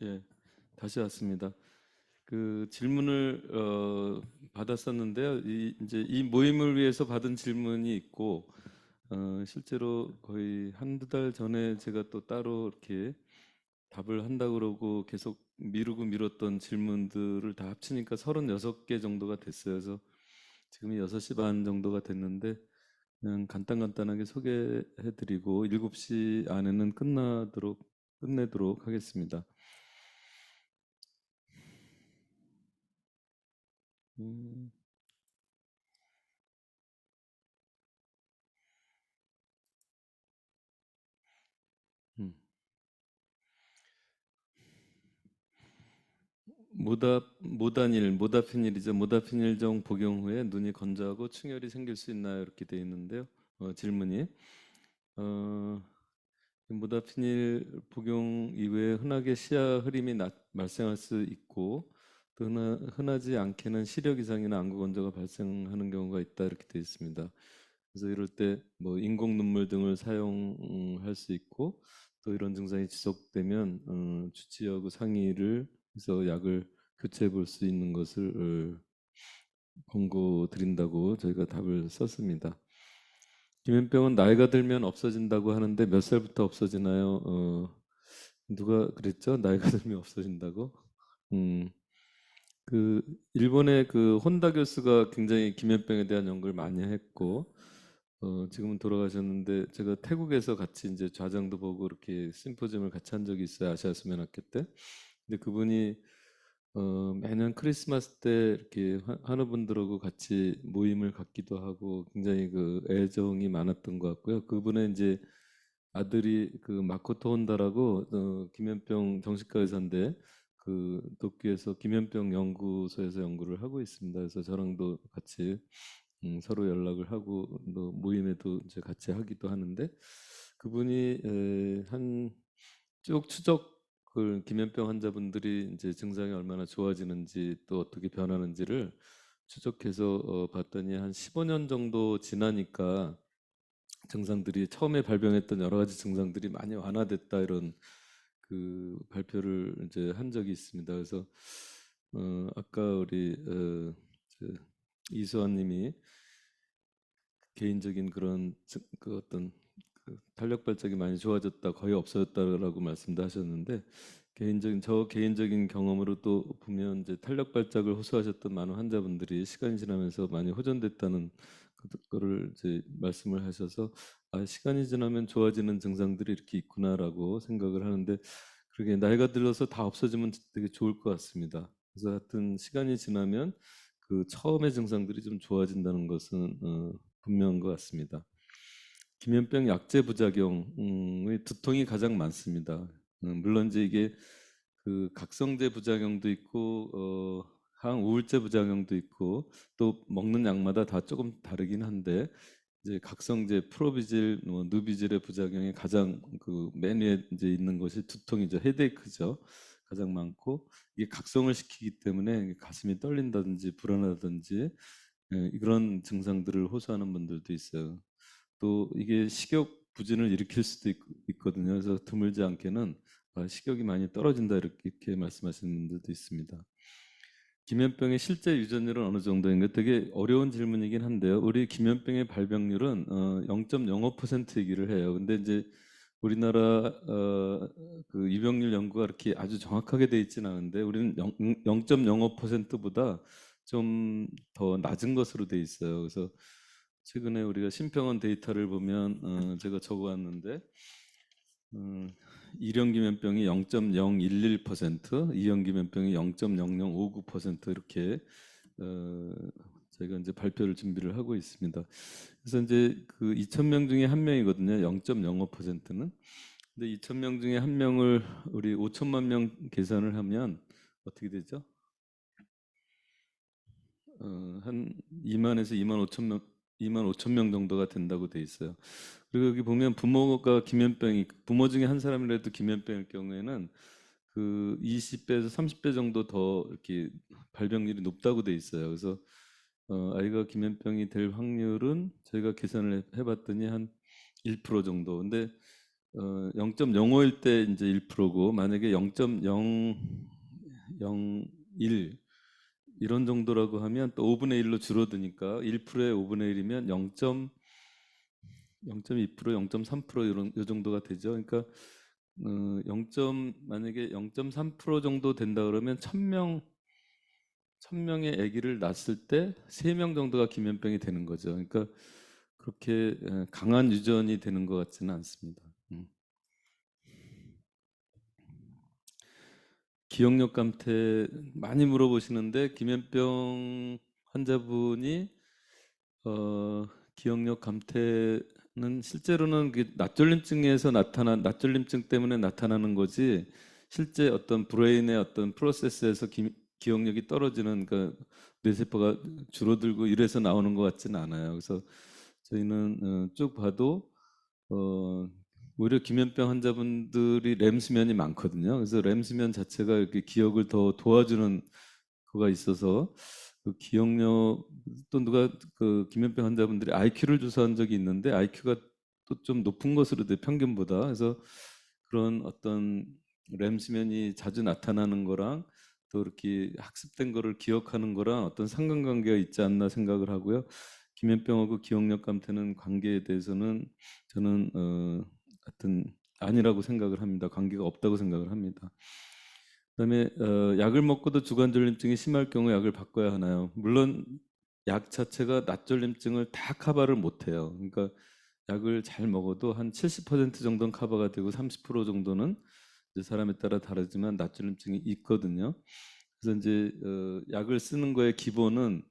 예, 다시 왔습니다. 그 질문을 받았었는데요. 이제 이 모임을 위해서 받은 질문이 있고, 실제로 거의 한두 달 전에 제가 또 따로 이렇게 답을 한다고 그러고 계속 미루고 미뤘던 질문들을 다 합치니까 36개 정도가 됐어요. 그래서 지금이 6시 반 정도가 됐는데, 그냥 간단하게 소개해드리고 7시 안에는 끝내도록 하겠습니다. 음, 음. 모다피닐이죠. 모다피닐종 복용 후에 눈이 건조하고 충혈이 생길 수 있나요? 이렇게 돼 있는데요. 질문이 어, 모다피닐 복용 이후에 흔하게 시야 흐림이 발생할 수 있고 또 흔하지 않게는 시력 이상이나 안구 건조가 발생하는 경우가 있다 이렇게 되어 있습니다. 그래서 이럴 때 뭐 인공 눈물 등을 사용할 수 있고 또 이런 증상이 지속되면 주치의하고 상의를 해서 약을 교체해 볼 수 있는 것을 권고드린다고 저희가 답을 썼습니다. 김현병은 나이가 들면 없어진다고 하는데 몇 살부터 없어지나요? 누가 그랬죠? 나이가 들면 없어진다고? 음, 그 일본의 그 혼다 교수가 굉장히 김현병에 대한 연구를 많이 했고 지금은 돌아가셨는데 제가 태국에서 같이 이제 좌장도 보고 이렇게 심포지엄을 같이 한 적이 있어요. 아시아 수면학회 때. 근데 그분이 매년 크리스마스 때 이렇게 한우분들하고 같이 모임을 갖기도 하고 굉장히 그 애정이 많았던 것 같고요. 그분의 이제 아들이 그 마코토 혼다라고 김현병 정신과 의사인데 그 도쿄에서 김현병 연구소에서 연구를 하고 있습니다. 그래서 저랑도 같이 서로 연락을 하고 또 모임에도 이제 같이 하기도 하는데 그분이 한 쭉 추적을 김현병 환자분들이 이제 증상이 얼마나 좋아지는지 또 어떻게 변하는지를 추적해서 봤더니 한 15년 정도 지나니까 증상들이 처음에 발병했던 여러 가지 증상들이 많이 완화됐다 이런 그 발표를 이제 한 적이 있습니다. 그래서 아까 우리 저 이수환님이 개인적인 그런 그 어떤 그 탄력 발작이 많이 좋아졌다, 거의 없어졌다라고 말씀도 하셨는데 저 개인적인 경험으로 또 보면 이제 탄력 발작을 호소하셨던 많은 환자분들이 시간이 지나면서 많이 호전됐다는 거를 이제 말씀을 하셔서 아, 시간이 지나면 좋아지는 증상들이 이렇게 있구나라고 생각을 하는데 그러게 나이가 들어서 다 없어지면 되게 좋을 것 같습니다. 그래서 하여튼 시간이 지나면 그 처음의 증상들이 좀 좋아진다는 것은 분명한 것 같습니다. 김현병 약제 부작용의 두통이 가장 많습니다. 물론 이제 이게 그 각성제 부작용도 있고 항우울제 부작용도 있고 또 먹는 약마다 다 조금 다르긴 한데 이제 각성제 프로비질, 누비질의 부작용이 가장 그 맨 위에 이제 있는 것이 두통이죠. 헤데이크죠. 가장 많고 이게 각성을 시키기 때문에 가슴이 떨린다든지 불안하다든지 그런 증상들을 호소하는 분들도 있어요. 또 이게 식욕 부진을 일으킬 수도 있거든요. 그래서 드물지 않게는 식욕이 많이 떨어진다 이렇게 말씀하시는 분들도 있습니다. 김현병의 실제 유전율은 어느 정도인가 되게 어려운 질문이긴 한데요. 우리 김현병의 발병률은 0.05% 얘기를 해요. 근데 이제 우리나라 그 유병률 연구가 이렇게 아주 정확하게 돼 있지는 않은데 우리는 0.05%보다 좀 더 낮은 것으로 돼 있어요. 그래서 최근에 우리가 심평원 데이터를 보면 제가 적어왔는데 음, 일형기면병이 0.011%, 이형기면병이 0.0059% 이렇게 어, 저희가 이제 발표를 준비를 하고 있습니다. 그래서 이제 그 2,000명 중에 한 명이거든요. 0.05%는. 근데 2,000명 중에 한 명을 우리 5천만 명 계산을 하면 어떻게 되죠? 한 2만에서 2만 5천 명, 2만 5천 명 정도가 된다고 돼 있어요. 그리고 여기 보면 부모가 김현병이 부모 중에 한 사람이라도 김현병일 경우에는 그 20배에서 30배 정도 더 이렇게 발병률이 높다고 돼 있어요. 그래서 아이가 김현병이 될 확률은 저희가 계산을 해봤더니 한 1% 정도. 근데 0.05일 때 이제 1%고 만약에 0.001 이런 정도라고 하면 또 5분의 1로 줄어드니까 1%의 5분의 1이면 0.2%, 0.3% 이런 요 정도가 되죠. 그러니까 만약에 0.3% 정도 된다 그러면 1000명의 아기를 낳았을 때 3명 정도가 기면병이 되는 거죠. 그러니까 그렇게 강한 유전이 되는 것 같지는 않습니다. 기억력 감퇴 많이 물어보시는데 기면병 환자분이 기억력 감퇴는 실제로는 그 낯절림증 때문에 나타나는 거지 실제 어떤 브레인의 어떤 프로세스에서 기억력이 떨어지는 그 뇌세포가 줄어들고 이래서 나오는 것 같지는 않아요. 그래서 저희는 쭉 봐도 어, 오히려 기면병 환자분들이 렘 수면이 많거든요. 그래서 렘 수면 자체가 이렇게 기억을 더 도와주는 거가 있어서 그 기억력 또 누가 그 기면병 환자분들이 IQ를 조사한 적이 있는데 IQ가 또 좀 높은 것으로 돼 평균보다. 그래서 그런 어떤 렘 수면이 자주 나타나는 거랑 또 이렇게 학습된 거를 기억하는 거랑 어떤 상관관계가 있지 않나 생각을 하고요. 기면병하고 기억력 감퇴는 관계에 대해서는 저는 하여튼 아니라고 생각을 합니다. 관계가 없다고 생각을 합니다. 그다음에 약을 먹고도 주관절림증이 심할 경우 약을 바꿔야 하나요? 물론 약 자체가 낯절림증을 다 커버를 못해요. 그러니까 약을 잘 먹어도 한 70% 정도는 커버가 되고 30% 정도는 이제 사람에 따라 다르지만 낯절림증이 있거든요. 그래서 이제 약을 쓰는 거의 기본은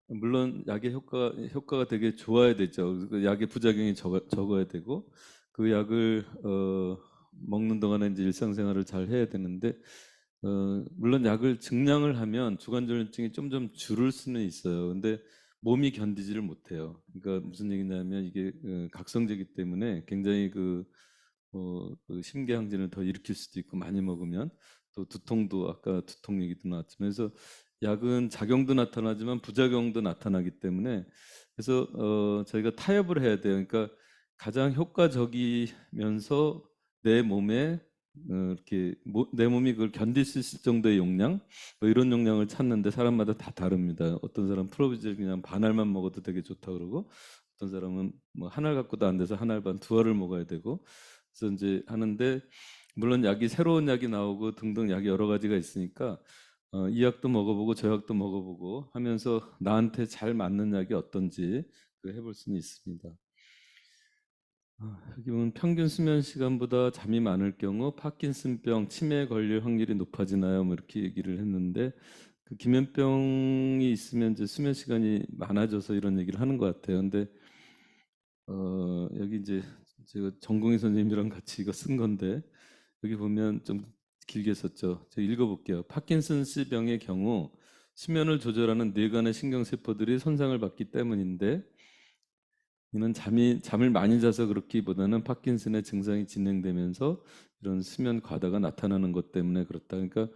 물론 약의 효과가 되게 좋아야 되죠. 그 약의 부작용이 적어야 되고 그 약을 먹는 동안에 이제 일상생활을 잘 해야 되는데 물론 약을 증량을 하면 주관절림증이 좀 줄을 수는 있어요. 근데 몸이 견디지를 못해요. 그러니까 무슨 얘기냐면 이게 각성제이기 때문에 굉장히 그 심계항진을 더 일으킬 수도 있고 많이 먹으면 또 두통도 아까 두통 얘기도 나왔지만 그래서 약은 작용도 나타나지만 부작용도 나타나기 때문에 그래서 저희가 타협을 해야 돼요. 그러니까 가장 효과적이면서 내 몸에 이렇게 내 몸이 그걸 견딜 수 있을 정도의 용량 뭐 이런 용량을 찾는데 사람마다 다 다릅니다. 어떤 사람 프로비질 그냥 반 알만 먹어도 되게 좋다 그러고 어떤 사람은 뭐 한 알 갖고도 안 돼서 한 알 반 두 알을 먹어야 되고 그래서 이제 하는데 물론 약이 새로운 약이 나오고 등등 약이 여러 가지가 있으니까 이 약도 먹어보고 저 약도 먹어보고 하면서 나한테 잘 맞는 약이 어떤지 해볼 수는 있습니다. 여기 보면 평균 수면 시간보다 잠이 많을 경우 파킨슨병, 치매에 걸릴 확률이 높아지나요? 뭐 이렇게 얘기를 했는데 그 기면병이 있으면 이제 수면 시간이 많아져서 이런 얘기를 하는 것 같아요. 근데 여기 이제 제가 전공의 선생님이랑 같이 이거 쓴 건데 여기 보면 좀 길게 썼죠. 제가 읽어볼게요. 파킨슨氏병의 경우 수면을 조절하는 뇌간의 신경세포들이 손상을 받기 때문인데 이는 잠을 많이 자서 그렇기보다는 파킨슨의 증상이 진행되면서 이런 수면 과다가 나타나는 것 때문에 그렇다. 그러니까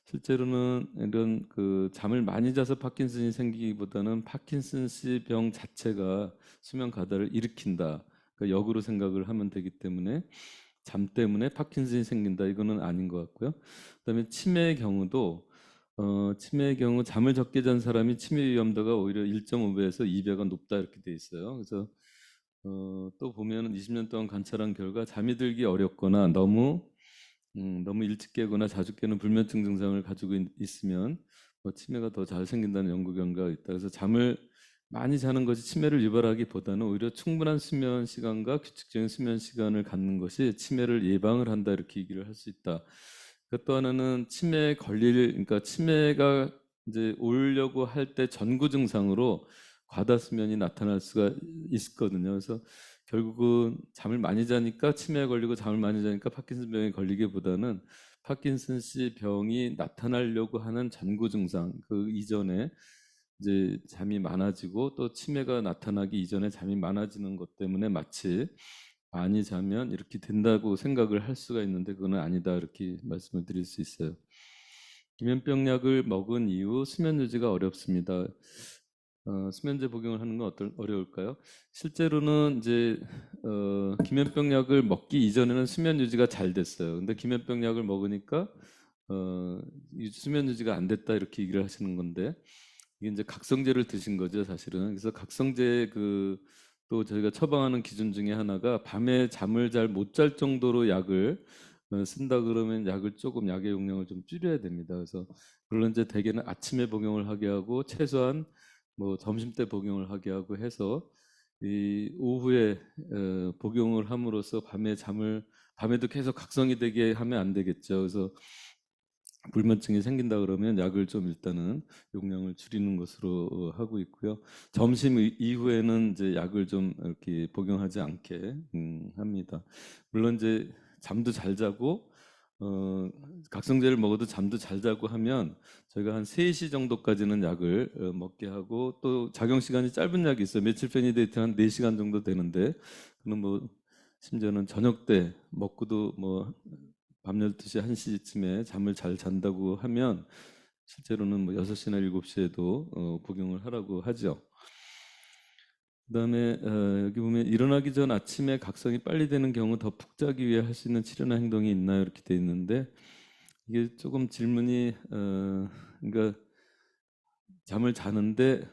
실제로는 이런 그 잠을 많이 자서 파킨슨이 생기기보다는 파킨슨氏병 자체가 수면 과다를 일으킨다. 그러니까 역으로 생각을 하면 되기 때문에 잠 때문에 파킨슨이 생긴다. 이거는 아닌 것 같고요. 그다음에 치매의 경우 잠을 적게 잔 사람이 치매 위험도가 오히려 1.5배에서 2배가 높다 이렇게 돼 있어요. 그래서 또 보면 20년 동안 관찰한 결과 잠이 들기 어렵거나 너무 일찍 깨거나 자주 깨는 불면증 증상을 가지고 있으면 뭐 치매가 더 잘 생긴다는 연구 결과가 있다. 그래서 잠을 많이 자는 것이 치매를 유발하기보다는 오히려 충분한 수면 시간과 규칙적인 수면 시간을 갖는 것이 치매를 예방을 한다 이렇게 얘기를 할 수 있다. 또 하나는 그러니까 치매가 이제 오려고 할 때 전구 증상으로 과다 수면이 나타날 수가 있거든요. 그래서 결국은 잠을 많이 자니까 치매에 걸리고 잠을 많이 자니까 파킨슨 병에 걸리기보다는 파킨슨씨 병이 나타나려고 하는 전구 증상 그 이전에 이제 잠이 많아지고 또 치매가 나타나기 이전에 잠이 많아지는 것 때문에 마치 많이 자면 이렇게 된다고 생각을 할 수가 있는데 그거는 아니다 이렇게 말씀을 드릴 수 있어요. 기면병 약을 먹은 이후 수면 유지가 어렵습니다. 수면제 복용을 하는 건 어떨 어려울까요? 실제로는 이제 김현병 약을 먹기 이전에는 수면 유지가 잘 됐어요. 근데 김현병 약을 먹으니까 수면 유지가 안 됐다 이렇게 얘기를 하시는 건데 이게 이제 각성제를 드신 거죠, 사실은. 그래서 각성제 또 저희가 처방하는 기준 중에 하나가 밤에 잠을 잘 못 잘 정도로 약을 쓴다 그러면 약의 용량을 좀 줄여야 됩니다. 그래서 물론 이제 대개는 아침에 복용을 하게 하고 최소한 뭐 점심 때 복용을 하게 하고 해서 이 오후에 복용을 함으로써 밤에도 계속 각성이 되게 하면 안 되겠죠. 그래서 불면증이 생긴다 그러면 약을 좀 일단은 용량을 줄이는 것으로 하고 있고요. 점심 이후에는 이제 약을 좀 이렇게 복용하지 않게 합니다. 물론 이제 잠도 잘 자고 각성제를 먹어도 잠도 잘 자고 하면 저희가 한 3시 정도까지는 약을 먹게 하고 또 작용 시간이 짧은 약이 있어요. 메칠페니데이트 한 4시간 정도 되는데 그는 뭐 심지어는 저녁 때 먹고도 뭐 밤 12시, 1시쯤에 잠을 잘 잔다고 하면 실제로는 뭐 6시나 7시에도 복용을 하라고 하죠. 그다음에 여기 보면 일어나기 전 아침에 각성이 빨리 되는 경우 더 푹 자기 위해 할 수 있는 치료나 행동이 있나요? 이렇게 돼 있는데 이게 조금 질문이 그러니까 잠을 자는데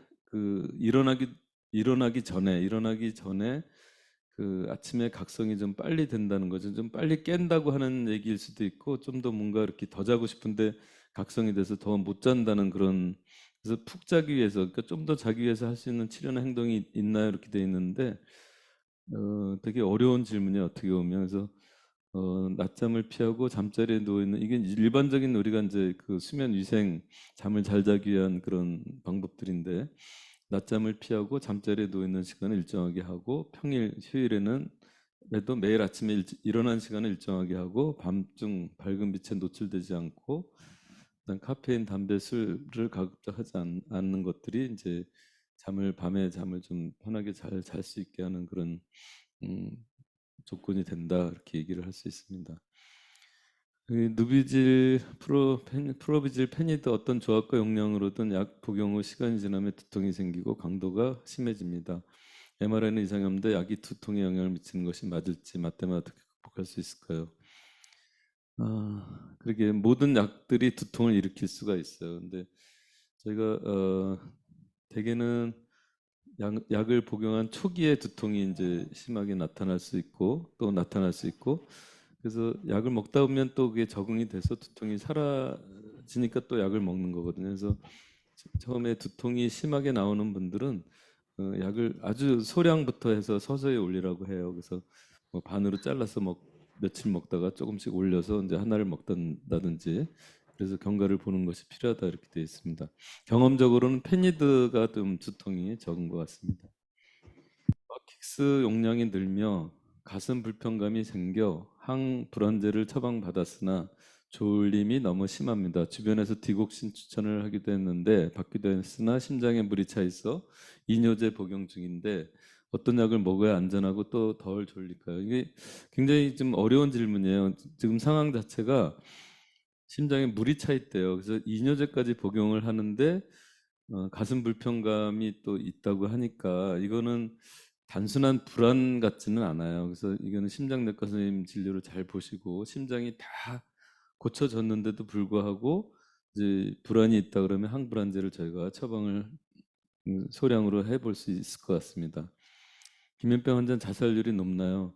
일어나기 전에 그 아침에 각성이 좀 빨리 된다는 거죠. 좀 빨리 깬다고 하는 얘기일 수도 있고 좀 더 뭔가 이렇게 더 자고 싶은데 각성이 돼서 더 못 잔다는 그런 그래서 푹 자기 위해서 그러니까 좀 더 자기 위해서 할 수 있는 치료나 행동이 있나요? 이렇게 돼 있는데 되게 어려운 질문이에요. 어떻게 보면 그래서 낮잠을 피하고 잠자리에 누워 있는 이게 일반적인 우리가 이제 그 수면 위생 잠을 잘 자기 위한 그런 방법들인데 낮잠을 피하고 잠자리에 누워 있는 시간을 일정하게 하고 휴일에는 그래도 매일 아침에 일어나는 시간을 일정하게 하고 밤중 밝은 빛에 노출되지 않고 그다음 카페인, 담배, 술을 가급적 하지 않는 것들이 이제 밤에 잠을 좀 편하게 잘 잘 수 있게 하는 그런 음, 조건이 된다 이렇게 얘기를 할 수 있습니다. 누비질, 프로비질, 페니드 어떤 조합과 용량으로든 약 복용 후 시간이 지나면 두통이 생기고 강도가 심해집니다. MRI는 이상이 없는데 약이 두통에 영향을 미치는 것이 맞을지 맞다면 어떻게 극복할 수 있을까요? 그러게 모든 약들이 두통을 일으킬 수가 있어요. 근데 저희가 대개는 약을 복용한 초기에 두통이 이제 심하게 나타날 수 있고 또 나타날 수 있고 그래서 약을 먹다 보면 또 그게 적응이 돼서 두통이 사라지니까 또 약을 먹는 거거든요. 그래서 처음에 두통이 심하게 나오는 분들은 약을 아주 소량부터 해서 서서히 올리라고 해요. 그래서 뭐 반으로 잘라서 며칠 먹다가 조금씩 올려서 이제 하나를 먹던다든지 그래서 경과를 보는 것이 필요하다 이렇게 되어 있습니다. 경험적으로는 페니드가 좀 두통이 적은 것 같습니다. 킥스 용량이 늘며 가슴 불편감이 생겨 항불안제를 처방받았으나 졸림이 너무 심합니다. 주변에서 디곡신 추천을 받기도 했으나 심장에 물이 차 있어 이뇨제 복용 중인데 어떤 약을 먹어야 안전하고 또 덜 졸릴까요? 이게 굉장히 좀 어려운 질문이에요. 지금 상황 자체가 심장에 물이 차 있대요. 그래서 이뇨제까지 복용을 하는데 가슴 불편감이 또 있다고 하니까 이거는 단순한 불안 같지는 않아요. 그래서 이거는 심장내과 선생님 진료를 잘 보시고 심장이 다 고쳐졌는데도 불구하고 이제 불안이 있다 그러면 항불안제를 저희가 처방을 소량으로 해볼 수 있을 것 같습니다. 김현병 환자는 자살률이 높나요?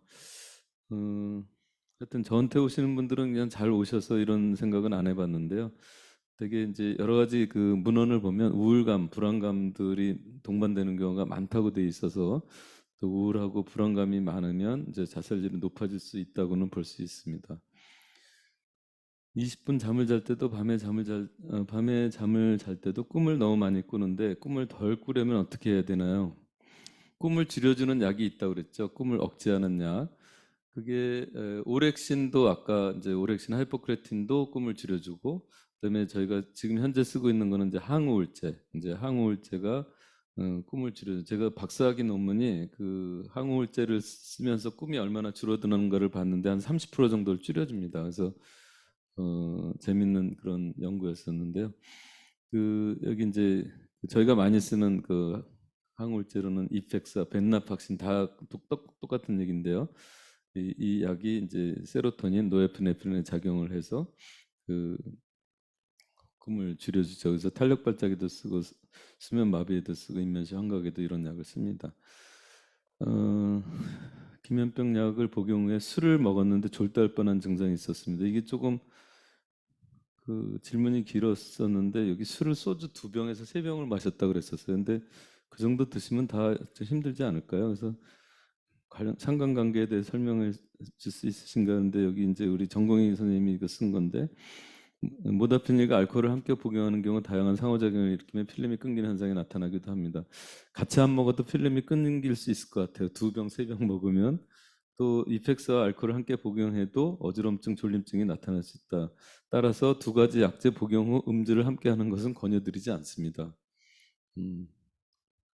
하여튼 저한테 오시는 분들은 그냥 잘 오셔서 이런 생각은 안 해봤는데요. 되게 이제 여러 가지 그 문헌을 보면 우울감, 불안감들이 동반되는 경우가 많다고 돼 있어서 또 우울하고 불안감이 많으면 이제 자살률이 높아질 수 있다고는 볼 수 있습니다. 20분 잠을 잘 때도 밤에 잠을 잘 때도 꿈을 너무 많이 꾸는데 꿈을 덜 꾸려면 어떻게 해야 되나요? 꿈을 줄여주는 약이 있다고 그랬죠. 꿈을 억제하는 약. 그게 오렉신도 아까 이제 오렉신 하이포크레틴도 꿈을 줄여주고 그다음에 저희가 지금 현재 쓰고 있는 거는 이제 항우울제. 이제 항우울제가 꿈을 줄여 제가 박사학위 논문이 그 항우울제를 쓰면서 꿈이 얼마나 줄어드는가를 봤는데 한 30% 정도를 줄여줍니다. 그래서 재밌는 그런 연구였었는데요. 여기 이제 저희가 많이 쓰는 그 항우울제로는 이펙사, 벤나팍신 다 똑같은 얘기인데요. 이 약이 이제 세로토닌, 노에프네프린에 작용을 해서 그 꿈을 줄여주죠. 그래서 탄력 발작에도 쓰고 수면 마비에도 쓰고 인면시 환각에도 이런 약을 씁니다. 어, 김현병 약을 복용 후에 술을 먹었는데 졸도할 뻔한 증상이 있었습니다. 이게 조금 그 질문이 길었었는데 여기 술을 소주 2병에서 3병을 마셨다 그랬었어요. 근데 그 정도 드시면 다 좀 힘들지 않을까요? 그래서 관련 상관관계에 대해 설명해 줄 수 있으신가 하는데 여기 이제 우리 전공의 선생님이 이거 쓴 건데 모다피닐과 알코올을 함께 복용하는 경우 다양한 상호작용을 일으키며 필름이 끊기는 현상이 나타나기도 합니다. 같이 안 먹어도 필름이 끊길 수 있을 것 같아요. 2병, 3병 먹으면 또 이펙스와 알코올을 함께 복용해도 어지럼증, 졸림증이 나타날 수 있다. 따라서 2가지 약제 복용 후 음주를 함께 하는 것은 권유드리지 않습니다.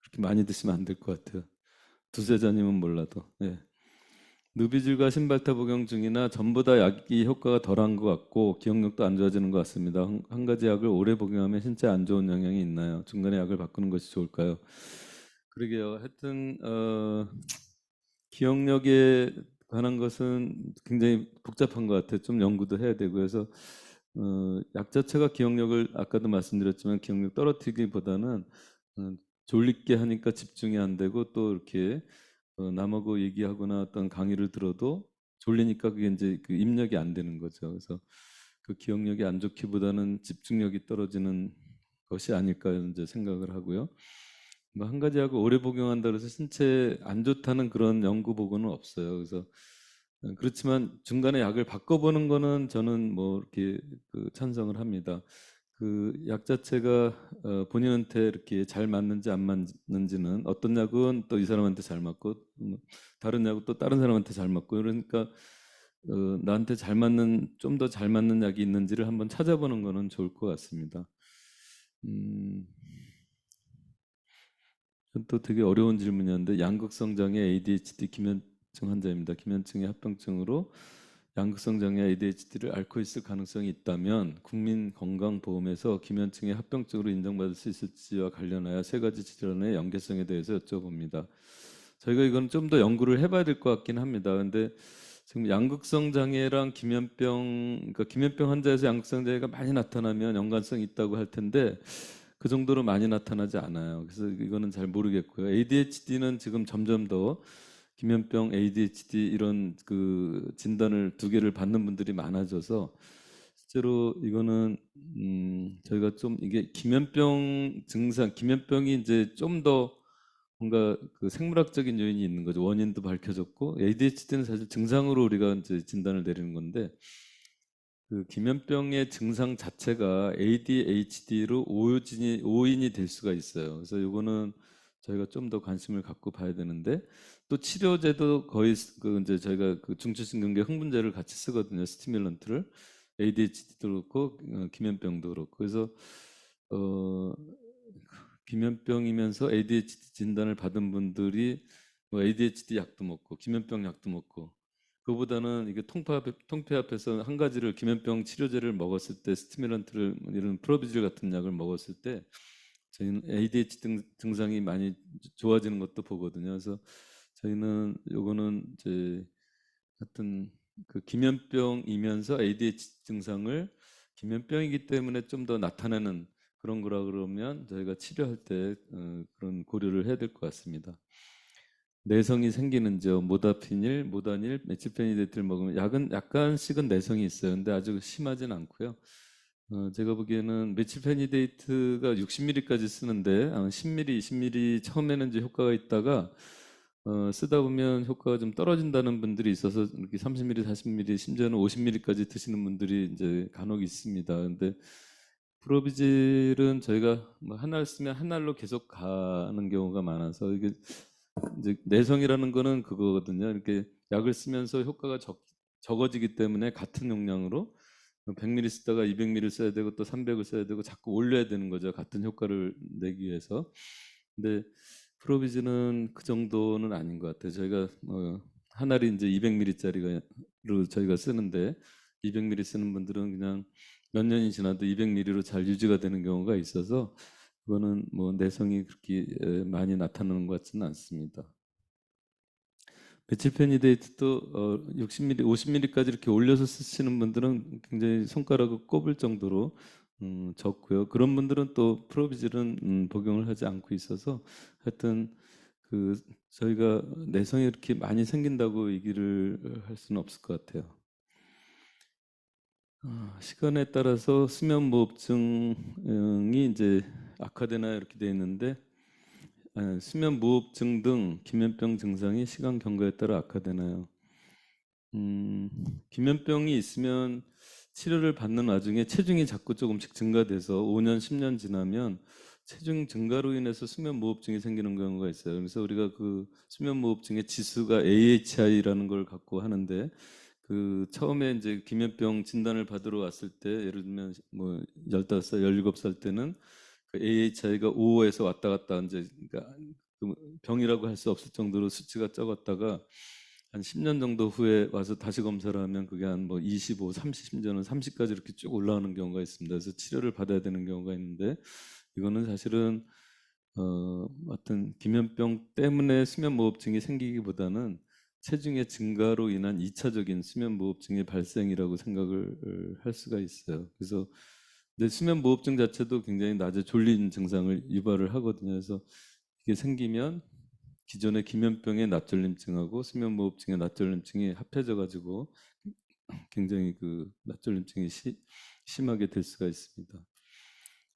그렇게 많이 드시면 안 될 것 같아요. 2~3잔이면 몰라도. 네. 누비질과 신발타 복용 중이나 전부 다 약이 효과가 덜한 것 같고 기억력도 안 좋아지는 것 같습니다. 한 가지 약을 오래 복용하면 신체에 안 좋은 영향이 있나요? 중간에 약을 바꾸는 것이 좋을까요? 그러게요. 하여튼 기억력에 관한 것은 굉장히 복잡한 것 같아요. 좀 연구도 해야 되고 해서 약 자체가 기억력을 아까도 말씀드렸지만 기억력 떨어뜨리기보다는 어, 졸립게 하니까 집중이 안 되고 또 이렇게 남하고 얘기하거나 어떤 강의를 들어도 졸리니까 그게 이제 그 입력이 안 되는 거죠. 그래서 그 기억력이 안 좋기보다는 집중력이 떨어지는 것이 아닐까 이제 생각을 하고요. 뭐 한 가지 하고 오래 복용한다 그래서 신체에 안 좋다는 그런 연구 보고는 없어요. 그래서 그렇지만 중간에 약을 바꿔보는 거는 저는 뭐 이렇게 그 찬성을 합니다. 그 약 자체가 본인한테 이렇게 잘 맞는지 안 맞는지는 어떤 약은 또 이 사람한테 잘 맞고 다른 약은 또 다른 사람한테 잘 맞고 그러니까 나한테 잘 맞는 좀 더 잘 맞는 약이 있는지를 한번 찾아보는 거는 좋을 것 같습니다. 음, 또 되게 어려운 질문이었는데 양극성 장애 ADHD 기면증 환자입니다. 기면증의 합병증으로 양극성 장애 ADHD를 앓고 있을 가능성이 있다면 국민건강보험에서 기면증의 합병증으로 인정받을 수 있을지와 관련하여 3가지 질환의 연계성에 대해서 여쭤봅니다. 저희가 이건 좀 더 연구를 해봐야 될 것 같긴 합니다. 근데 지금 양극성 장애랑 기면병, 그러니까 기면병 환자에서 양극성 장애가 많이 나타나면 연관성이 있다고 할 텐데 그 정도로 많이 나타나지 않아요. 그래서 이거는 잘 모르겠고요. ADHD는 지금 점점 더 기면병, ADHD 이런 그 진단을 2개를 받는 분들이 많아져서 실제로 이거는 저희가 좀 이게 기면병 증상, 기면병이 이제 좀 더 뭔가 그 생물학적인 요인이 있는 거죠. 원인도 밝혀졌고 ADHD는 사실 증상으로 우리가 이제 진단을 내리는 건데 그 기면병의 증상 자체가 ADHD로 오인이 될 수가 있어요. 그래서 이거는 저희가 좀 더 관심을 갖고 봐야 되는데 또 치료제도 거의 그 이제 저희가 그 중추신경계 흥분제를 같이 쓰거든요. 스티뮬런트를 ADHD도 그렇고 기면병도 그렇고 그래서 어 기면병이면서 ADHD 진단을 받은 분들이 뭐 ADHD 약도 먹고 기면병 약도 먹고 그보다는 이게 통폐합해서 한 가지를 기면병 치료제를 먹었을 때 스티뮬런트를 이런 프로비질 같은 약을 먹었을 때 저희는 ADHD 증상이 많이 좋아지는 것도 보거든요. 그래서 저희는 요거는 이제 하여튼 그 기면병이면서 ADHD 증상을 기면병이기 때문에 좀 더 나타나는 그런 거라 그러면 저희가 치료할 때 그런 고려를 해야 될 것 같습니다. 내성이 생기는지요. 모다피닐, 모다닐, 메칠페니데이트를 먹으면 약은 약간씩은 내성이 있어요. 근데 아주 심하진 않고요. 제가 보기에는 메칠페니데이트가 60ml까지 쓰는데 10ml, 20ml 처음에는 이제 효과가 있다가 쓰다 보면 효과가 좀 떨어진다는 분들이 있어서 이렇게 30ml, 40ml, 심지어는 50ml까지 드시는 분들이 이제 간혹 있습니다. 근데 프로비질은 저희가 뭐 한 알 쓰면 한 알로 계속 가는 경우가 많아서 이게 이제 내성이라는 거는 그거거든요. 이렇게 약을 쓰면서 효과가 적어지기 때문에 같은 용량으로 100ml 쓰다가 200ml 써야 되고 또 300을 써야 되고 자꾸 올려야 되는 거죠. 같은 효과를 내기 위해서. 근데 프로비즈는 그 정도는 아닌 것 같아요. 저희가 한 알이 이제 200ml짜리로 저희가 쓰는데 200ml 쓰는 분들은 그냥 몇 년이 지나도 200ml로 잘 유지가 되는 경우가 있어서 그거는 뭐 내성이 그렇게 많이 나타나는 것 같지는 않습니다. 메칠페니데이트도 60ml, 50ml까지 이렇게 올려서 쓰시는 분들은 굉장히 손가락을 꼽을 정도로 적고요. 그런 분들은 또 프로비질은 복용을 하지 않고 있어서 하여튼 그 저희가 내성이 이렇게 많이 생긴다고 얘기를 할 수는 없을 것 같아요. 시간에 따라서 수면무호흡증이 이제 악화되나 이렇게 돼 있는데 수면무호흡증 등 기면병 증상이 시간 경과에 따라 악화되나요? 음, 기면병이 있으면 치료를 받는 와중에 체중이 자꾸 조금씩 증가돼서 5년, 10년 지나면 체중 증가로 인해서 수면무호흡증이 생기는 경우가 있어요. 그래서 우리가 그 수면무호흡증의 지수가 AHI라는 걸 갖고 하는데 그 처음에 이제 기면병 진단을 받으러 왔을 때 예를 들면 뭐 15살, 17살 때는 그 AHI가 5에서 왔다 갔다 이제 그러니까 그 병이라고 할 수 없을 정도로 수치가 적었다가 한 10년 정도 후에 와서 다시 검사를 하면 그게 한 뭐 25, 30, 심지어는 30까지 이렇게 쭉 올라오는 경우가 있습니다. 그래서 치료를 받아야 되는 경우가 있는데 이거는 사실은 어떤 기면병 때문에 수면무호흡증이 생기기보다는 체중의 증가로 인한 2차적인 수면무호흡증의 발생이라고 생각을 할 수가 있어요. 그래서 근데 수면무호흡증 자체도 굉장히 낮에 졸린 증상을 유발을 하거든요. 그래서 이게 생기면 기존의 기면병의 낮졸림증하고 수면무호흡증의 낮졸림증이 합해져 가지고 굉장히 그 낮졸림증이 심하게 될 수가 있습니다.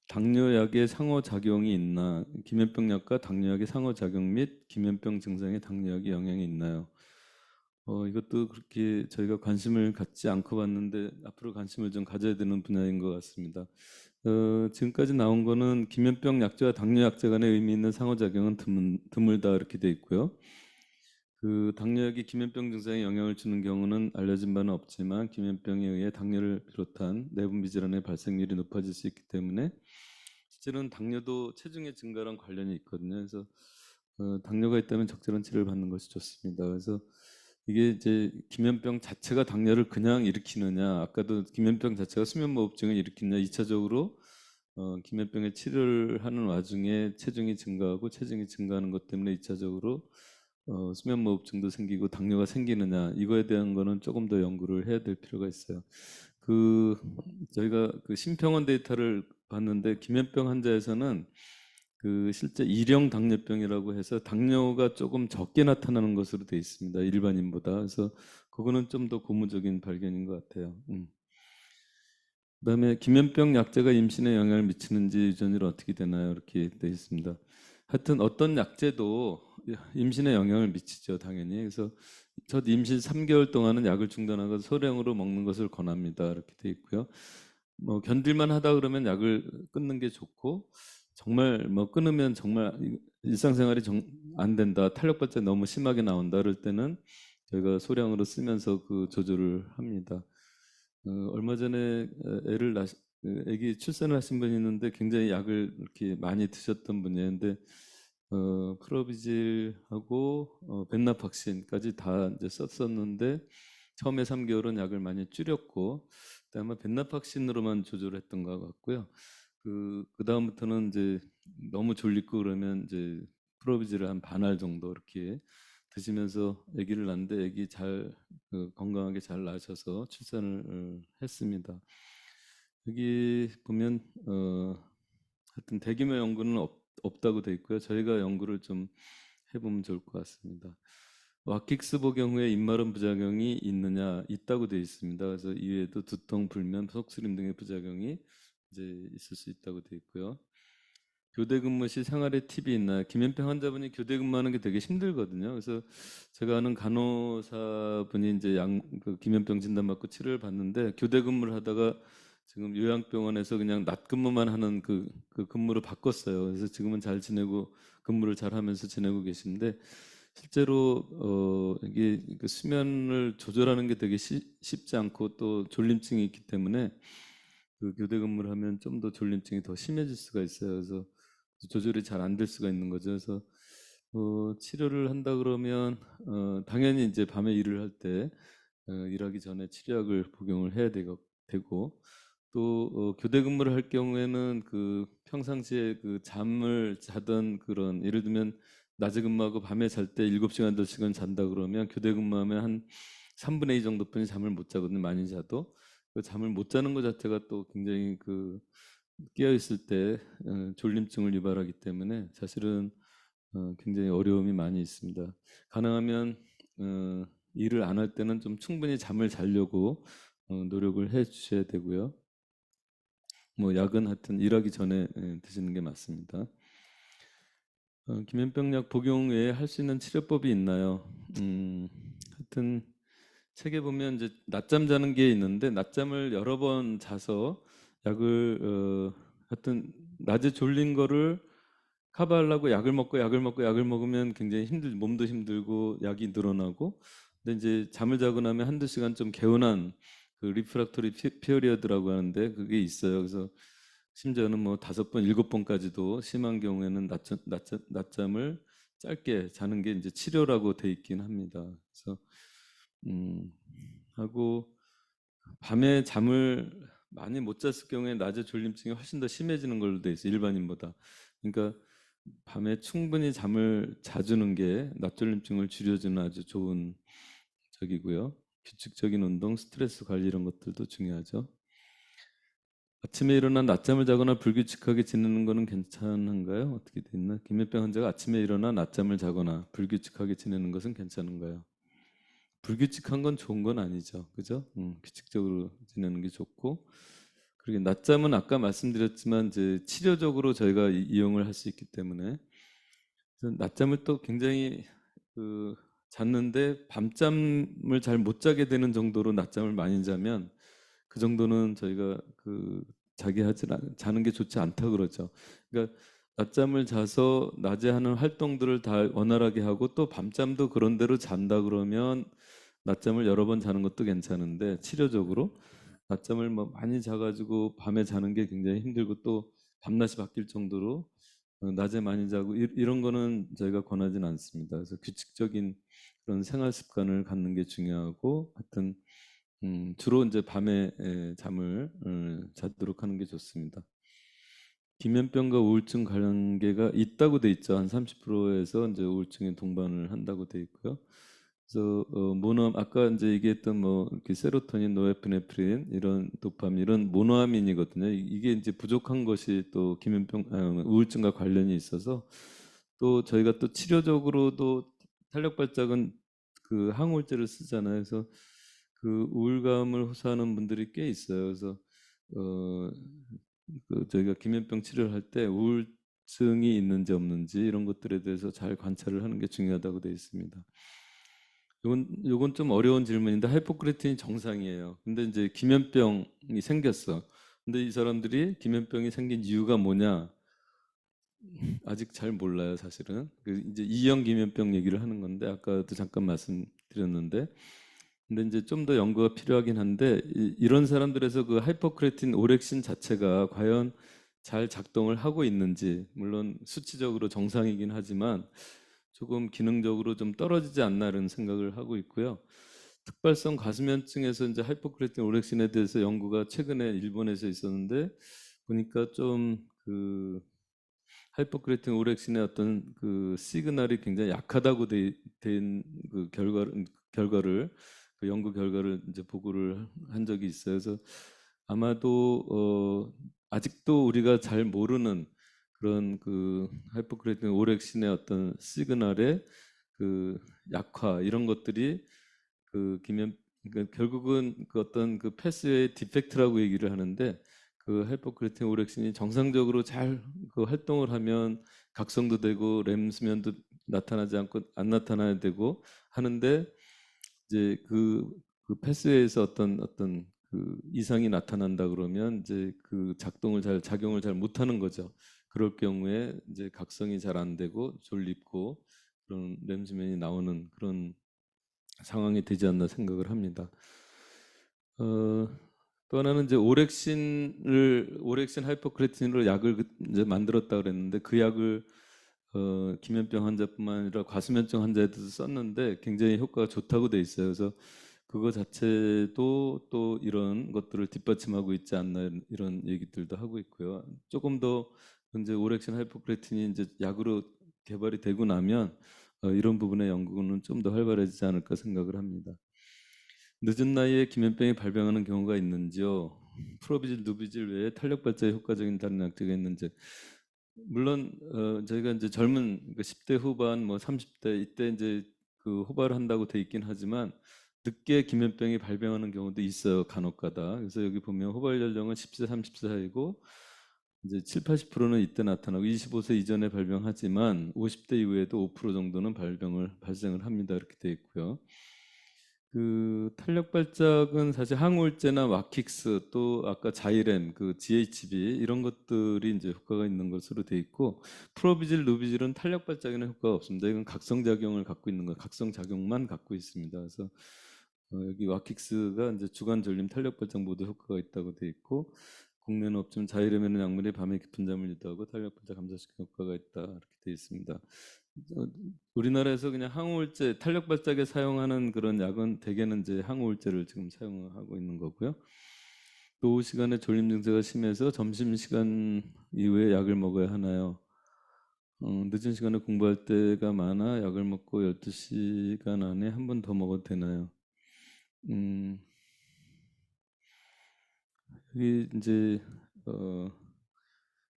당뇨약의 상호작용이 있나? 기면병약과 당뇨약의 상호작용 및 기면병 증상에 당뇨약의 영향이 있나요? 이것도 그렇게 저희가 관심을 갖지 않고 봤는데 앞으로 관심을 좀 가져야 되는 분야인 것 같습니다. 지금까지 나온 거는 기면병 약제와 당뇨 약제 간의 의미 있는 상호작용은 드물다 이렇게 돼 있고요. 그 당뇨약이 기면병 증상에 영향을 주는 경우는 알려진 바는 없지만 기면병에 의해 당뇨를 비롯한 내분비 질환의 발생률이 높아질 수 있기 때문에 실제로는 당뇨도 체중의 증가랑 관련이 있거든요. 그래서 당뇨가 있다면 적절한 치료를 받는 것이 좋습니다. 그래서 이게 이제 기면병 자체가 당뇨를 그냥 일으키느냐, 아까도 기면병 자체가 수면무호흡증을 일으키느냐, 2차적으로 기면병의 치료를 하는 와중에 체중이 증가하고 체중이 증가하는 것 때문에 2차적으로 수면무호흡증도 생기고 당뇨가 생기느냐 이거에 대한 거는 조금 더 연구를 해야 될 필요가 있어요. 그 저희가 그 심평원 데이터를 봤는데 기면병 환자에서는 그 실제 일형 당뇨병이라고 해서 당뇨가 조금 적게 나타나는 것으로 돼 있습니다. 일반인보다. 그래서 그거는 좀 더 고무적인 발견인 것 같아요. 그다음에 기면병 약제가 임신에 영향을 미치는지 유전율 어떻게 되나요? 이렇게 돼 있습니다. 하여튼 어떤 약제도 임신에 영향을 미치죠, 당연히. 그래서 첫 임신 3개월 동안은 약을 중단하고 소량으로 먹는 것을 권합니다. 이렇게 돼 있고요. 뭐 견딜만 하다 그러면 약을 끊는 게 좋고 정말 뭐 끊으면 정말 일상생활이 안 된다, 탄력 발작이 너무 심하게 나온다 그럴 때는 저희가 소량으로 쓰면서 그 조절을 합니다. 얼마 전에 아기 출산을 하신 분이 있는데 굉장히 약을 이렇게 많이 드셨던 분이었는데 프로비질하고 벤나팍신까지 다 이제 썼었는데 처음에 3개월은 약을 많이 줄였고 그다음에 벤나팍신으로만 조절했던 것 같고요. 그 다음부터는 이제 너무 졸리고 그러면 이제 프로비질을 한 반알 정도 이렇게 드시면서 아기를 낳는데 아기 잘 건강하게 잘 나셔서 출산을 했습니다. 여기 보면 하여튼 대규모 연구는 없다고 돼 있고요. 저희가 연구를 좀 해보면 좋을 것 같습니다. 와킥스 복용 후에 입마름 부작용이 있느냐? 있다고 돼 있습니다. 그래서 이외에도 두통, 불면, 속쓰림 등의 부작용이 이제 있을 수 있다고 돼 있고요. 교대 근무 시 생활에 팁이 있나요? 김현평 환자분이 교대 근무하는 게 되게 힘들거든요. 그래서 제가 아는 간호사분이 이제 그 김현병 진단받고 치료를 받는데 교대 근무를 하다가 지금 요양병원에서 그냥 낮 근무만 하는 그 근무로 바꿨어요. 그래서 지금은 잘 지내고 근무를 잘 하면서 지내고 계신데 실제로 이게 그 수면을 조절하는 게 되게 쉽지 않고 또 졸림증이 있기 때문에 그 교대 근무를 하면 좀 더 졸림증이 더 심해질 수가 있어요. 그래서 조절이 잘 안 될 수가 있는 거죠. 그래서 치료를 한다 그러면 당연히 이제 밤에 일을 할 때 일하기 전에 치료약을 복용을 해야 되고 또 교대 근무를 할 경우에는 그 평상시에 그 잠을 자던 그런, 예를 들면 낮에 근무하고 밤에 잘 때 7시간 8시간 잔다 그러면 교대 근무하면 한 3분의 2 정도뿐이 잠을 못 자거든요. 많이 자도. 그 잠을 못 자는 것 자체가 또 굉장히 그 깨어 있을 때 졸림증을 유발하기 때문에 사실은 굉장히 어려움이 많이 있습니다. 가능하면 어, 일을 안 할 때는 좀 충분히 잠을 자려고 노력을 해 주셔야 되고요. 뭐 약은 하여튼 일하기 전에 드시는 게 맞습니다. 기면병약 복용 외에 할 수 있는 치료법이 있나요? 하여튼 책에 보면 이제 낮잠 자는 게 있는데, 낮잠을 여러 번 자서 약을 하여튼 낮에 졸린 거를 커버하려고 약을 먹으면 굉장히 몸도 힘들고 약이 늘어나고, 근데 이제 잠을 자고 나면 한두 시간 좀 개운한 그 리프락토리 피어리어드라고 하는데 그게 있어요. 그래서 심지어는 뭐 5번, 7번까지도 심한 경우에는 낮잠을 짧게 자는 게 이제 치료라고 돼 있긴 합니다. 그래서 음, 하고 밤에 잠을 많이 못 잤을 경우에 낮에 졸림증이 훨씬 더 심해지는 걸로 돼 있어요. 일반인보다. 그러니까 밤에 충분히 잠을 자주는 게 낮졸림증을 줄여주는 아주 좋은 적이고요. 규칙적인 운동, 스트레스 관리 이런 것들도 중요하죠. 아침에 일어나 낮잠을 자거나 불규칙하게 지내는 거는 괜찮은가요? 어떻게 돼 있나? 김현병 환자가 아침에 일어나 낮잠을 자거나 불규칙하게 지내는 것은 괜찮은가요? 불규칙한 건 좋은 건 아니죠. 그죠? 규칙적으로 지내는 게 좋고, 그리고 낮잠은 아까 말씀드렸지만 이제 치료적으로 저희가 이용을 할 수 있기 때문에, 그래서 낮잠을 또 굉장히 그 잤는데 밤잠을 잘 못 자게 되는 정도로 낮잠을 많이 자면 그 정도는 저희가 그 자는 게 좋지 않다 그러죠. 그러니까 낮잠을 자서 낮에 하는 활동들을 다 원활하게 하고 또 밤잠도 그런 대로 잔다 그러면 낮잠을 여러 번 자는 것도 괜찮은데, 치료적으로 낮잠을 뭐 많이 자가지고 밤에 자는 게 굉장히 힘들고 또 밤낮이 바뀔 정도로 낮에 많이 자고 이런 거는 저희가 권하지는 않습니다. 그래서 규칙적인 그런 생활 습관을 갖는 게 중요하고, 하여튼 주로 이제 밤에 잠을 자도록 하는 게 좋습니다. 기면병과 우울증 관계가 있다고 돼 있죠. 한 30%에서 이제 우울증에 동반을 한다고 돼 있고요. 그래서 아까 이제 얘기했던 뭐 이렇게 세로토닌, 노에프네프린 이런 도파민 이런 모노아민이거든요. 이게 이제 부족한 것이 또 우울증과 관련이 있어서, 또 저희가 또 치료적으로도 탄력 발작은 그 항우울제를 쓰잖아요. 그래서 그 우울감을 호소하는 분들이 꽤 있어요. 그래서 어, 저희가 기면병 치료를 할 때 우울증이 있는지 없는지 이런 것들에 대해서 잘 관찰을 하는 게 중요하다고 되어 있습니다. 요건 좀 어려운 질문인데, 하이포크레틴이 정상이에요. 근데 이제 기면병이 생겼어. 근데 이 사람들이 기면병이 생긴 이유가 뭐냐? 아직 잘 몰라요, 사실은. 이제 이형 기면병 얘기를 하는 건데 아까도 잠깐 말씀드렸는데, 근데 이제 좀 더 연구가 필요하긴 한데, 이런 사람들에서 그 하이포크레틴 오렉신 자체가 과연 잘 작동을 하고 있는지, 물론 수치적으로 정상이긴 하지만 조금 기능적으로 좀 떨어지지 않나 이런 생각을 하고 있고요. 특발성 가수면증에서 이제 하이포크레틴 오렉신에 대해서 연구가 최근에 일본에서 있었는데 보니까 좀그 하이포크레틴 오렉신의 어떤 그 시그널이 굉장히 약하다고 된그 결과를 그 연구 결과를 이제 보고를 한 적이 있어요. 그래서 아마도 아직도 우리가 잘 모르는 그런 그 하이포크레틴 오렉신의 어떤 시그널의 그 약화 이런 것들이 그 그러니까 결국은 그 어떤 그 패스웨이 디펙트라고 얘기를 하는데, 그 하이포크레틴 오렉신이 정상적으로 잘 그 활동을 하면 각성도 되고 렘 수면도 나타나지 않고 안 나타나야 되고 하는데, 이제 그 패스웨이에서 어떤 그 이상이 나타난다 그러면 이제 그 작용을 잘 못하는 거죠. 그럴 경우에 이제 각성이 잘 안 되고 졸립고 그런 렘 수면이 나오는 그런 상황이 되지 않나 생각을 합니다. 또 하나는 이제 오렉신 하이포크레틴으로 약을 이제 만들었다 그랬는데, 그 약을 기면병 환자뿐만 아니라 과수면증 환자에도 썼는데 굉장히 효과가 좋다고 돼 있어요. 그래서 그거 자체도 또 이런 것들을 뒷받침하고 있지 않나 이런 얘기들도 하고 있고요. 조금 더 이제 오렉신 하이포크레틴이 이제 약으로 개발이 되고 나면 이런 부분의 연구는 좀 더 활발해지지 않을까 생각을 합니다. 늦은 나이에 기면병이 발병하는 경우가 있는지요? 프로비질, 누비질 외에 탄력 발자에 효과적인 다른 약제가 있는지. 물론 저희가 이제 젊은 10대 후반 뭐 30대 이때 이제 그 호발을 한다고 돼 있긴 하지만 늦게 기면병이 발병하는 경우도 있어요. 간혹가다. 그래서 여기 보면 호발 연령은 10세, 30세 사이고 이제 7, 80%는 이때 나타나고 25세 이전에 발병하지만 50대 이후에도 5% 정도는 발생을 합니다. 이렇게 돼 있고요. 그 탄력 발작은 사실 항우울제나 와킥스 또 아까 자이렌 그 GHB 이런 것들이 이제 효과가 있는 것으로 돼 있고 프로비질, 누비질은 탄력 발작에는 효과가 없습니다. 이건 각성 작용을 갖고 있는 거, 각성 작용만 갖고 있습니다. 그래서 여기 와킥스가 이제 주간 졸림, 탄력 발작 모두 효과가 있다고 돼 있고 국내는 없지만 자이렌이라는 약물이 밤에 깊은 잠을 유도하고 탄력 발작 감소시키는 효과가 있다 이렇게 돼 있습니다. 우리나라에서 그냥 항우울제 탄력 발작에 사용하는 그런 약은 대개는 이제 항우울제를 지금 사용하고 있는 거고요. 또 오후 시간에 졸림 증세가 심해서 점심 시간 이후에 약을 먹어야 하나요? 늦은 시간에 공부할 때가 많아 약을 먹고 12시간 안에 한 번 더 먹어도 되나요? 음, 이게 이제 어,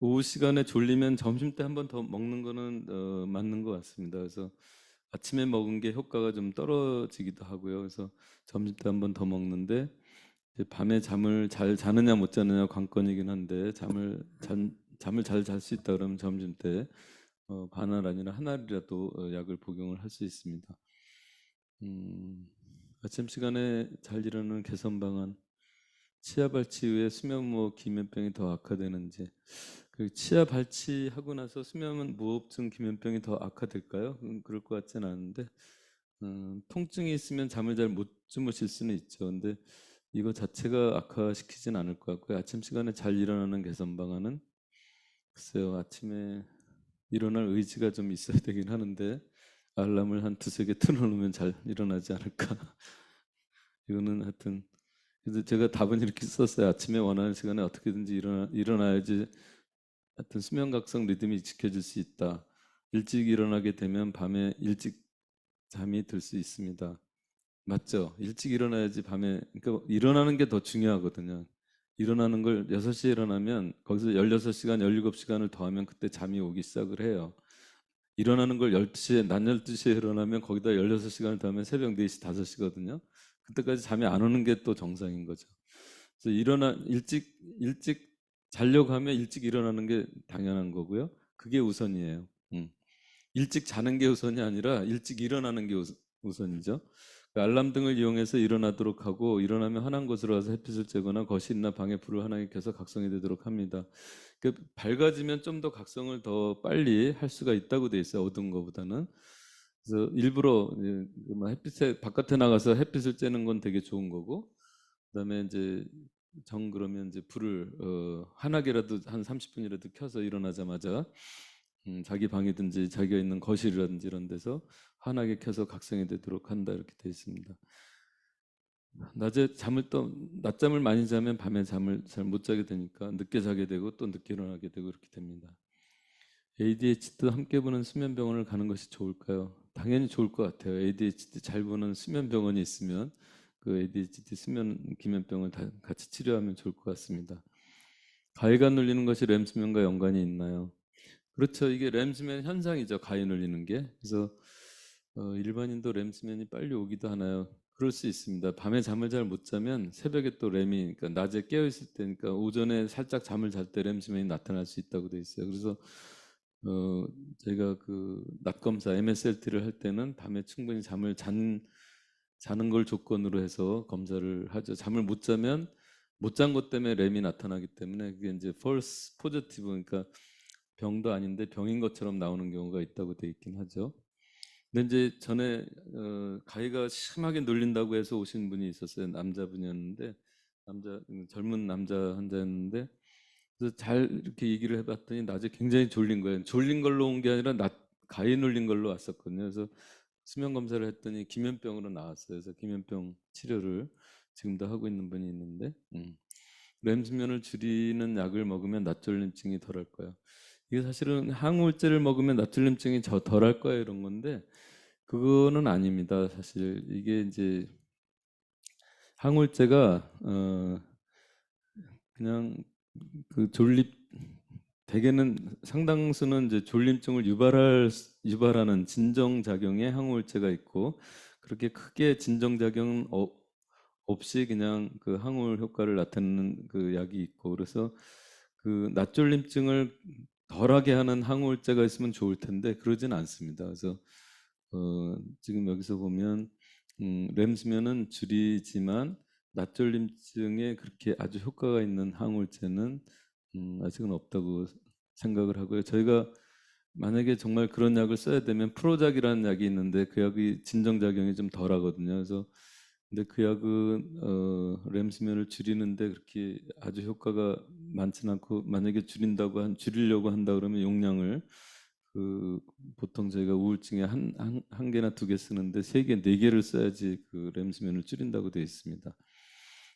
오후 시간에 졸리면 점심 때 한 번 더 먹는 거는 맞는 것 같습니다. 그래서 아침에 먹은 게 효과가 좀 떨어지기도 하고요. 그래서 점심 때 한 번 더 먹는데 이제 밤에 잠을 잘 자느냐 못 자느냐 관건이긴 한데 잠을 잘 잘 수 있다 그러면 점심 때 반알 아니라 한 알이라도 약을 복용을 할 수 있습니다. 아침 시간에 잘 일어나는 개선 방안. 치아 발치 후에 수면무호 기면병이 더 악화되는지. 그 치아 발치하고 나서 수면 무호흡증 기면병이 더 악화될까요? 그럴 것 같지는 않은데 통증이 있으면 잠을 잘 못 주무실 수는 있죠. 근데 이거 자체가 악화시키진 않을 것 같고요. 아침 시간에 잘 일어나는 개선 방안은 글쎄요. 아침에 일어날 의지가 좀 있어야 되긴 하는데 알람을 한 두세 개 틀어놓으면 잘 일어나지 않을까. 이거는 하여튼 그래서 제가 답은 이렇게 썼어요. 아침에 원하는 시간에 어떻게든지 일어나야지 하여튼 수면 각성 리듬이 지켜질 수 있다. 일찍 일어나게 되면 밤에 일찍 잠이 들 수 있습니다. 맞죠? 일찍 일어나야지 밤에 그러니까 일어나는 게 더 중요하거든요. 일어나는 걸 6시에 일어나면 거기서 16시간, 17시간을 더하면 그때 잠이 오기 시작을 해요. 일어나는 걸 12시에 낮 12시에 일어나면 거기다 16시간을 더하면 새벽 4시, 5시거든요. 그때까지 잠이 안 오는 게 또 정상인 거죠. 그래서 일찍 자려고 하면 일찍 일어나는 게 당연한 거고요. 그게 우선이에요. 일찍 자는 게 우선이 아니라 일찍 일어나는 게 우선이죠. 그 알람 등을 이용해서 일어나도록 하고 일어나면 환한 곳으로 와서 햇빛을 쬐거나 거실이나 방에 불을 환하게 켜서 각성이 되도록 합니다. 그 밝아지면 좀 더 각성을 더 빨리 할 수가 있다고 돼 있어요. 어두운 것보다는. 그래서 일부러 뭐 햇빛에 바깥에 나가서 햇빛을 쬐는 건 되게 좋은 거고 그다음에 이제 정 그러면 이제 불을 환하게라도 한 30분이라도 켜서 일어나자마자 자기 방이든지 자기가 있는 거실이라든지 이런 데서 환하게 켜서 각성이 되도록 한다 이렇게 되어 있습니다. 낮잠을 많이 자면 밤에 잠을 잘 못 자게 되니까 늦게 자게 되고 또 늦게 일어나게 되고 이렇게 됩니다. ADHD도 함께 보는 수면병원을 가는 것이 좋을까요? 당연히 좋을 것 같아요. ADHD 잘 보는 수면병원이 있으면 그 ADHD 수면 기면병을 다 같이 치료하면 좋을 것 같습니다. 가위가 눌리는 것이 렘 수면과 연관이 있나요? 그렇죠. 이게 렘수면 현상이죠. 가위 눌리는 게. 그래서 일반인도 렘수면이 빨리 오기도 하나요? 그럴 수 있습니다. 밤에 잠을 잘 못 자면 새벽에 또 렘이, 그러니까 낮에 깨어 있을 때니까 오전에 살짝 잠을 잘 때 렘수면이 나타날 수 있다고 돼 있어요. 그래서 제가 그 낮 검사 MSLT를 할 때는 밤에 충분히 자는 걸 조건으로 해서 검사를 하죠. 잠을 못 자면 못 잔 것 때문에 렘이 나타나기 때문에 그게 이제 false positive 그러니까 병도 아닌데 병인 것처럼 나오는 경우가 있다고 돼 있긴 하죠. 근데 이제 전에 가위가 심하게 눌린다고 해서 오신 분이 있었어요. 남자분이었는데 젊은 남자 환자였는데 그래서 잘 이렇게 얘기를 해봤더니 낮에 굉장히 졸린 거예요. 졸린 걸로 온 게 아니라 가위 눌린 걸로 왔었거든요. 그래서 수면 검사를 했더니 기면병으로 나왔어요. 그래서 기면병 치료를 지금도 하고 있는 분이 있는데, 렘 수면을 줄이는 약을 먹으면 낮졸림증이 덜할 거야. 이게 사실은 항우울제를 먹으면 낮졸림증이 덜할 거야 이런 건데 그거는 아닙니다. 사실 이게 이제 항우울제가 그냥 그 졸립 대개는 상당수는 이제 졸림증을 유발하는 진정 작용에 항우울제가 있고 그렇게 크게 진정 작용 없이 그냥 그 항우울 효과를 나타내는 그 약이 있고 그래서 그 낮졸림증을 덜하게 하는 항우울제가 있으면 좋을 텐데 그러진 않습니다. 그래서 지금 여기서 보면 렘 수면은 줄이지만 낮졸림증에 그렇게 아주 효과가 있는 항우울제는 아직은 없다고 생각을 하고요. 저희가 만약에 정말 그런 약을 써야 되면 프로작이라는 약이 있는데 그 약이 진정작용이 좀 덜하거든요. 그래서 근데 그 약은 렘 수면을 줄이는데 그렇게 아주 효과가 많지는 않고 만약에 줄이려고 한다 그러면 용량을 그 보통 저희가 우울증에 한 개나 두 개 쓰는데 세 개, 네 개를 써야지 그 렘 수면을 줄인다고 되어 있습니다.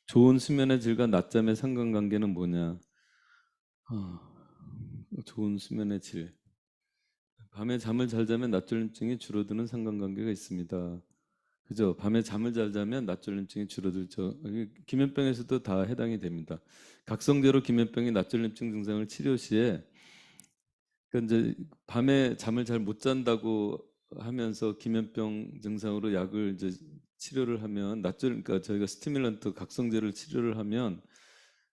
좋은 수면의 질과 낮잠의 상관관계는 뭐냐? 좋은 수면의 질. 밤에 잠을 잘 자면 낮졸림증이 줄어드는 상관관계가 있습니다. 그죠? 밤에 잠을 잘 자면 낮졸림증이 줄어들죠. 이게 기면병에서도 다 해당이 됩니다. 각성제로 기면병의 낮졸림증 증상을 치료 시에 그러니까 이제 밤에 잠을 잘 못 잔다고 하면서 기면병 증상으로 약을 이제 치료를 하면 그러니까 저희가 스티뮬런트 각성제를 치료를 하면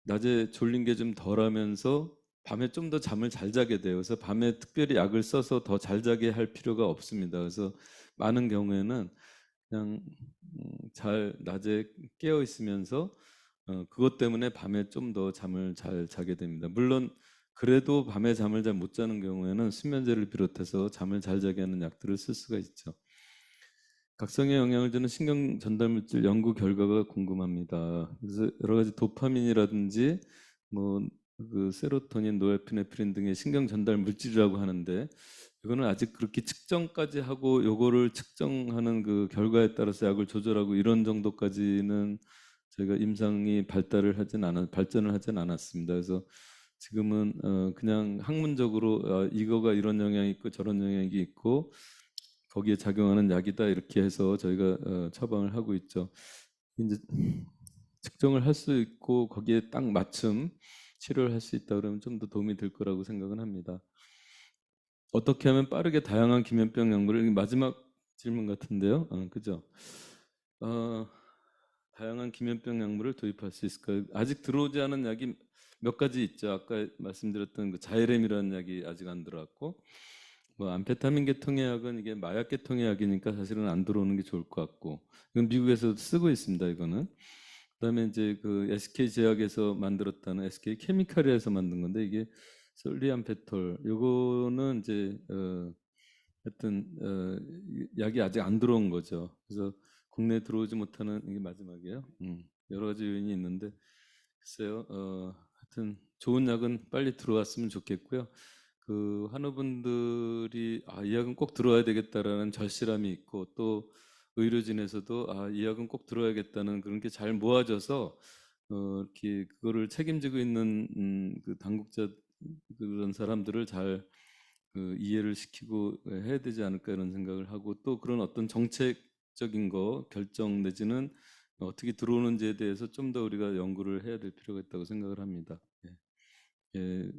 낮에 졸린 게 좀 덜하면서 밤에 좀 더 잠을 잘 자게 돼요. 그래서 밤에 특별히 약을 써서 더 잘 자게 할 필요가 없습니다. 그래서 많은 경우에는 그냥 잘 낮에 깨어 있으면서 그것 때문에 밤에 좀 더 잠을 잘 자게 됩니다. 물론 그래도 밤에 잠을 잘 못 자는 경우에는 수면제를 비롯해서 잠을 잘 자게 하는 약들을 쓸 수가 있죠. 각성에 영향을 주는 신경 전달 물질 연구 결과가 궁금합니다. 그래서 여러 가지 도파민이라든지 뭐 그 세로토닌, 노에피네프린 등의 신경 전달 물질이라고 하는데 이거는 아직 그렇게 측정까지 하고 요거를 측정하는 그 결과에 따라서 약을 조절하고 이런 정도까지는 저희가 임상이 발전을 하진 않았습니다. 그래서 지금은 그냥 학문적으로 이거가 이런 영향이 있고 저런 영향이 있고 거기에 작용하는 약이다 이렇게 해서 저희가 처방을 하고 있죠. 이제 측정을 할 수 있고 거기에 딱 맞춤 치료를 할 수 있다 그러면 좀 더 도움이 될 거라고 생각은 합니다. 어떻게 하면 빠르게 다양한 기면병 연구를 이게 마지막 질문 같은데요. 그죠? 어, 다양한 기면병 약물을 도입할 수 있을까요? 아직 들어오지 않은 약이 몇 가지 있죠. 아까 말씀드렸던 그 자이렘이라는 약이 아직 안 들어왔고, 뭐 암페타민 계통의 약은 이게 마약 계통의 약이니까 사실은 안 들어오는 게 좋을 것 같고, 이건 미국에서도 쓰고 있습니다. 이거는. 그다음에 이제 그 SK 제약에서 만들었다는 SK 케미칼에서 만든 건데 이게 솔리암페톨. 요거는 이제 하여튼 약이 아직 안 들어온 거죠. 그래서 국내에 들어오지 못하는 이게 마지막이에요. 여러 가지 요인이 있는데 글쎄요. 하여튼 좋은 약은 빨리 들어왔으면 좋겠고요. 그 환우분들이 이 약은 꼭 들어야 되겠다라는 절실함이 있고 또 의료진에서도 이 약은 꼭 들어야겠다는 그런 게 잘 모아져서 이렇게 그거를 책임지고 있는 그 당국자 그런 사람들을 잘 그 이해를 시키고 해야 되지 않을까 이런 생각을 하고 또 그런 어떤 정책적인 거 결정 내지는 어떻게 들어오는지에 대해서 좀 더 우리가 연구를 해야 될 필요가 있다고 생각을 합니다. 예. 예,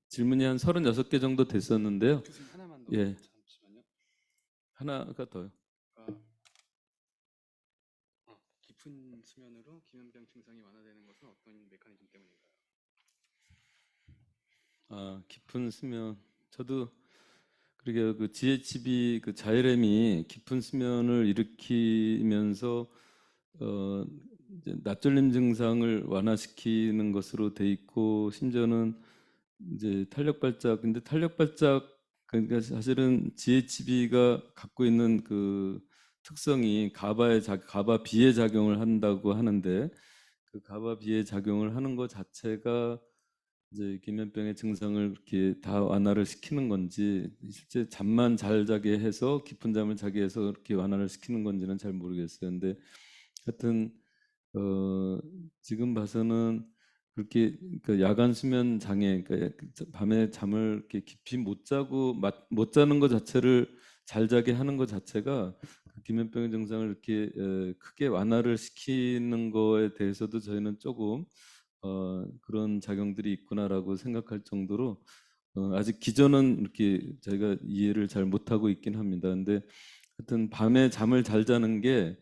질문이 한 36개 정도 됐었는데요. 교수님 하나만 더 예, 잠시만요. 하나가 더요. 아, 깊은 수면으로 기면병 증상이 완화되는 것은 어떤 메커니즘 때문인가요? 깊은 수면. 저도 그러게 그 GHB 그 자이렘이 깊은 수면을 일으키면서 어 이제 낮졸림 증상을 완화시키는 것으로 돼 있고 심지어는 이제 탄력 발작 근데 탄력 발작 그러니까 사실은 GHB가 갖고 있는 그 특성이 가바 B의 작용을 한다고 하는데 그 가바 B의 작용을 하는 것 자체가 이제 기면병의 증상을 이렇게 다 완화를 시키는 건지 실제 잠만 잘 자게 해서 깊은 잠을 자게 해서 이렇게 완화를 시키는 건지는 잘 모르겠어요. 근데 하여튼 어, 지금 봐서는 그렇게 그 야간 수면 장애, 그러니까 밤에 잠을 이렇게 깊이 못 자고 못 자는 것 자체를 잘 자게 하는 것 자체가 그 기면병의 증상을 이렇게 크게 완화를 시키는 거에 대해서도 저희는 조금 그런 작용들이 있구나라고 생각할 정도로 아직 기전은 이렇게 저희가 이해를 잘 못하고 있긴 합니다. 근데 하여튼 밤에 잠을 잘 자는 게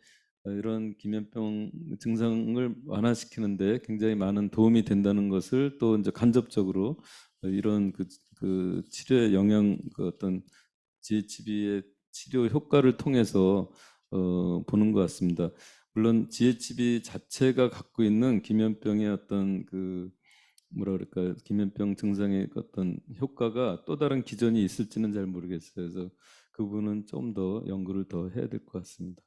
이런 기면병 증상을 완화시키는데 굉장히 많은 도움이 된다는 것을 또 이제 간접적으로 이런 그 치료의 영향, 그 어떤 GHB의 치료 효과를 통해서 보는 것 같습니다. 물론 GHB 자체가 갖고 있는 기면병의 어떤 그 뭐라 그럴까 기면병 증상의 어떤 효과가 또 다른 기전이 있을지는 잘 모르겠어요. 그래서 그 부분은 좀 더 연구를 더 해야 될 것 같습니다.